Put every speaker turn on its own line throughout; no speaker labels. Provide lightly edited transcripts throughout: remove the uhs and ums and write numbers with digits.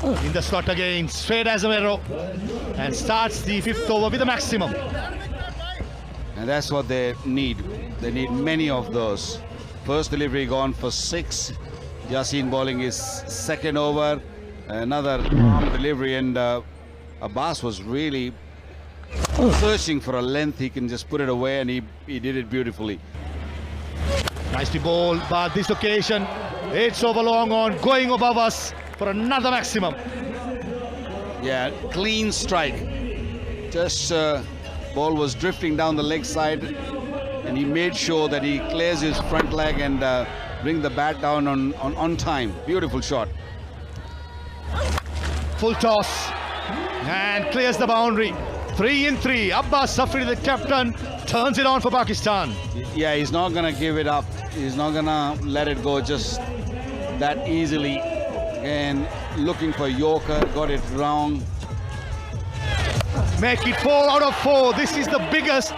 In the slot again, straight as a arrow, and starts the fifth over with a maximum.
And that's what they need. They need many of those. First delivery gone for 6. Yasin bowling his second over. Another arm delivery, and Abbas was really searching for a length. He can just put it away, and he did it beautifully.
Nicely bowled, but this occasion it's over long on, going above us for another maximum.
Yeah, clean strike. Just ball was drifting down the leg side, and he made sure that he clears his front leg and bring the bat down on time. Beautiful shot.
Full toss and clears the boundary. 3 in 3. Abbas Afridi, the captain, turns it on for Pakistan.
Yeah, he's not gonna give it up. He's not gonna let it go just that easily. And looking for Yorker, got it wrong.
Make it 4 out of 4. This is the biggest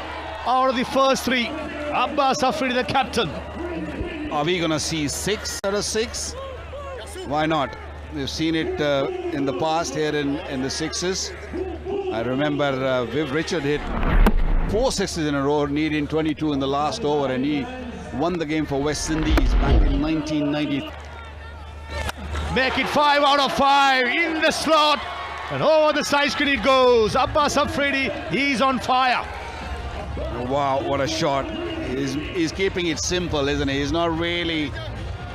out of the first 3. Abbas Afridi, the captain.
Are we gonna see 6 out of 6? Why not? We've seen it in the past here in the 6s. I remember Viv Richard hit 4 6s in a row, needing 22 in the last over, and he won the game for West Indies back in 1990.
Make it 5 out of 5 in the slot, and over the side screen it goes. Abbas Afridi, he's on fire.
Wow, what a shot. He's keeping it simple, isn't he? He's not really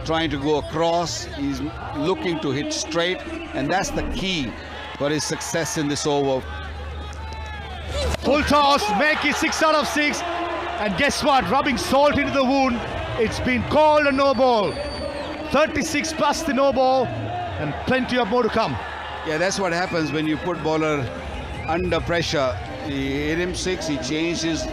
trying to go across. He's looking to hit straight, and that's the key for his success in this over.
Full toss, make it 6 out of 6, and guess what? Rubbing salt into the wound. It's been called a no ball. 36 plus the no ball, and plenty of more to come.
Yeah, that's what happens when you put bowler under pressure. He hit him 6, he changed his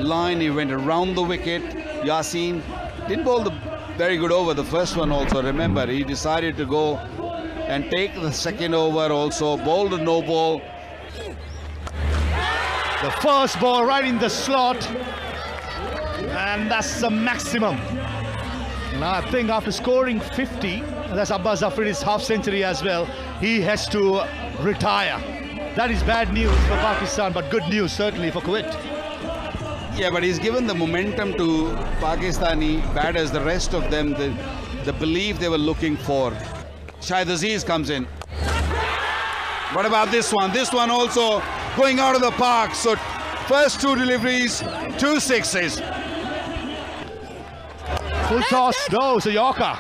line, he went around the wicket. Yasin didn't bowl the very good over the first one also. Remember, he decided to go and take the second over also, bowled a no ball.
The first ball right in the slot, and that's the maximum. Now I think after scoring 50, that's Abbas Afridi's half century as well, he has to retire. That is bad news for Pakistan, but good news certainly for Kuwait.
Yeah, but he's given the momentum to Pakistani batters, the rest of them, the belief they were looking for. Shahid Aziz comes in. What about this one? This one also going out of the park. So first 2 deliveries, 2 6s.
Full toss, no, so Yorker.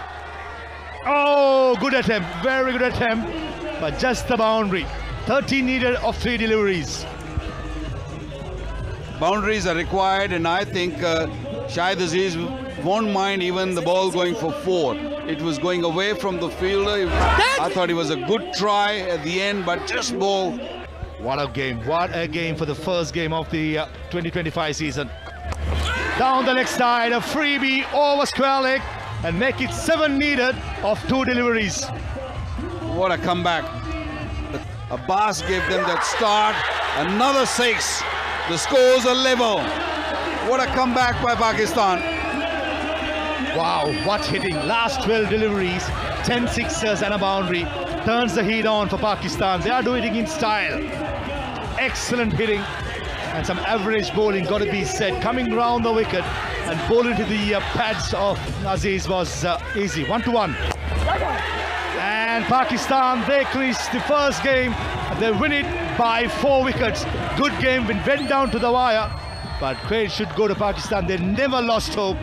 Oh, good attempt, very good attempt, but just the boundary. 13 needed of 3 deliveries.
Boundaries are required, and I think Shahid Aziz won't mind even the ball going for 4. It was going away from the fielder. I thought it was a good try at the end, but just ball.
What a game for the first game of the 2025 season. Down the leg side, a freebie over square leg, and make it 7 needed of 2 deliveries.
What a comeback. Abbas gave them that start. Another 6. The scores are level. What a comeback by Pakistan.
Wow, what hitting. Last 12 deliveries, 10 sixers and a boundary. Turns the heat on for Pakistan. They are doing it in style. Excellent hitting and some average bowling, got to be said. Coming round the wicket and bowling to the pads of Aziz was easy. 1-1. And Pakistan, they clinched the first game. They win it by 4 wickets. Good game, went down to the wire. But credit should go to Pakistan. They never lost hope.